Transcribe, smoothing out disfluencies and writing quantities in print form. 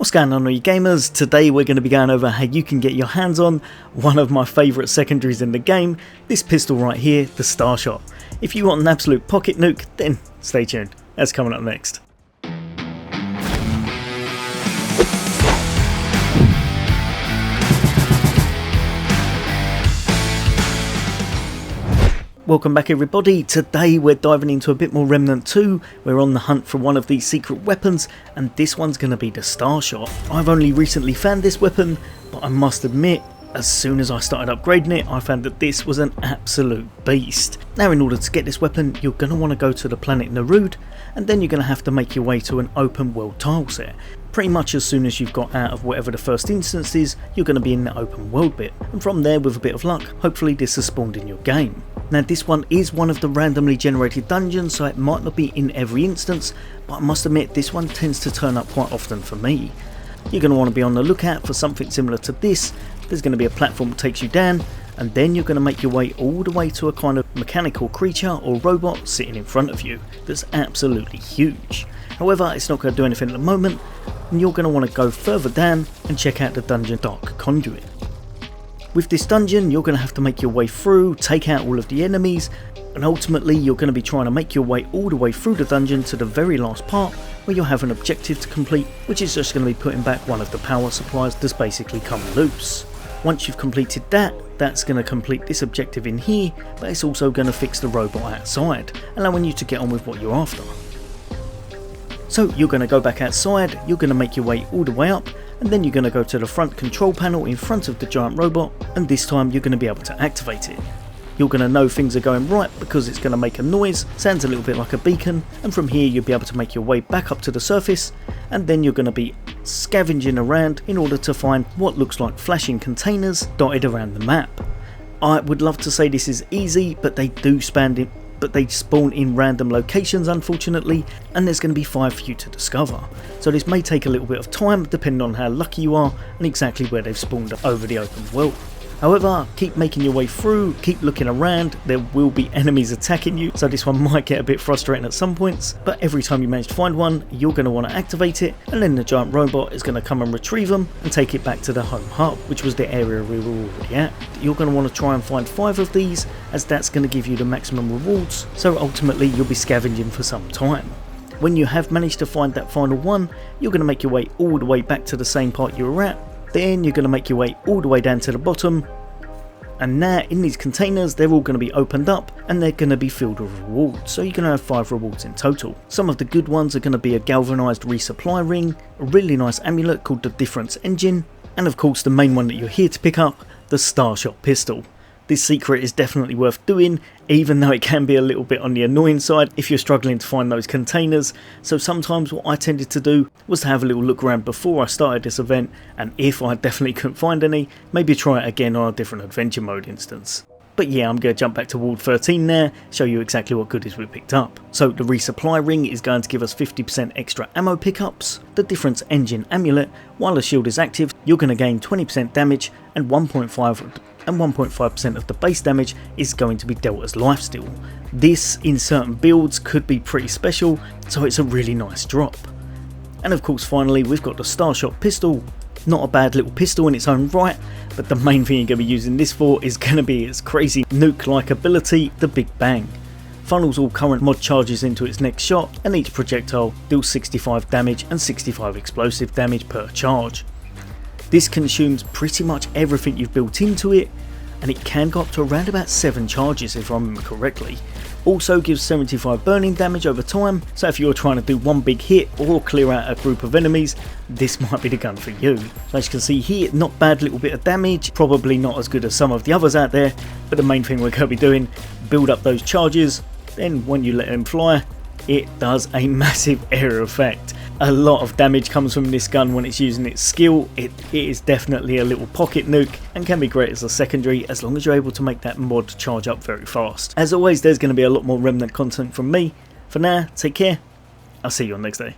What's going on all you gamers? Today we're going to be going over how you can get your hands on one of my favourite secondaries in the game, this pistol right here, the Starshot. If you want an absolute pocket nuke, then stay tuned, that's coming up next. Welcome back everybody. Today we're diving into a bit more Remnant 2. We're on the hunt for one of these secret weapons, and this one's going to be the Starshot. I've only recently found this weapon, but I must admit, as soon as I started upgrading it, I found that this was an absolute beast. Now in order to get this weapon, you're going to want to go to the planet Nuke, and then you're going to have to make your way to an open world tile set. Pretty much as soon as you've got out of whatever the first instance is, you're going to be in the open world bit, and from there, with a bit of luck, hopefully this has spawned in your game. Now this one is one of the randomly generated dungeons, so it might not be in every instance, but I must admit this one tends to turn up quite often for me. You're going to want to be on the lookout for something similar to this. There's going to be a platform that takes you down, and then you're going to make your way all the way to a kind of mechanical creature or robot sitting in front of you that's absolutely huge. However, it's not going to do anything at the moment, and you're going to want to go further down and check out the dungeon Dark Conduit. With this dungeon, you're going to have to make your way through, take out all of the enemies, and ultimately you're going to be trying to make your way all the way through the dungeon to the very last part where you'll have an objective to complete, which is just going to be putting back one of the power supplies that's basically come loose. Once you've completed that, that's going to complete this objective in here, but it's also going to fix the robot outside, allowing you to get on with what you're after. So you're going to go back outside, you're going to make your way all the way up, and then you're going to go to the front control panel in front of the giant robot, and this time you're going to be able to activate it. You're going to know things are going right because it's going to make a noise, sounds a little bit like a beacon, and from here you'll be able to make your way back up to the surface, and then you're going to be scavenging around in order to find what looks like flashing containers dotted around the map. I would love to say this is easy, but they spawn in random locations unfortunately, and there's going to be 5 for you to discover. So this may take a little bit of time depending on how lucky you are and exactly where they've spawned over the open world. However, keep making your way through, keep looking around, there will be enemies attacking you, so this one might get a bit frustrating at some points, but every time you manage to find one, you're going to want to activate it, and then the giant robot is going to come and retrieve them and take it back to the home hub, which was the area we were already at. You're going to want to try and find 5 of these, as that's going to give you the maximum rewards, so ultimately you'll be scavenging for some time. When you have managed to find that final one, you're going to make your way all the way back to the same part you were at. Then you're going to make your way all the way down to the bottom, and now in these containers they're all going to be opened up and they're going to be filled with rewards, so you're going to have 5 rewards in total. Some of the good ones are going to be a galvanised resupply ring, a really nice amulet called the Difference Engine, and of course the main one that you're here to pick up, the Starshot pistol. This secret is definitely worth doing, even though it can be a little bit on the annoying side if you're struggling to find those containers. So sometimes what I tended to do was to have a little look around before I started this event, and if I definitely couldn't find any, maybe try it again on a different adventure mode instance. But yeah, I'm going to jump back to Ward 13 now, show you exactly what goodies we picked up. So the resupply ring is going to give us 50% extra ammo pickups. The Difference Engine amulet, while the shield is active, you're going to gain 20% damage, and 1.5% of the base damage is going to be dealt as lifesteal. This in certain builds could be pretty special, so it's a really nice drop. And of course finally we've got the Starshot pistol. Not a bad little pistol in its own right, but the main thing you're going to be using this for is going to be its crazy nuke-like ability, the Big Bang. Funnels all current mod charges into its next shot, and each projectile deals 65 damage and 65 explosive damage per charge. This consumes pretty much everything you've built into it, and it can go up to around about 7 charges if I remember correctly. Also gives 75 burning damage over time, so if you're trying to do one big hit or clear out a group of enemies, this might be the gun for you. So as you can see here, not bad little bit of damage, probably not as good as some of the others out there, but the main thing we're going to be doing, build up those charges, then when you let them fly, it does a massive area effect. A lot of damage comes from this gun when it's using its skill. It is definitely a little pocket nuke and can be great as a secondary as long as you're able to make that mod charge up very fast. As always, there's going to be a lot more Remnant content from me. For now, take care. I'll see you on next day.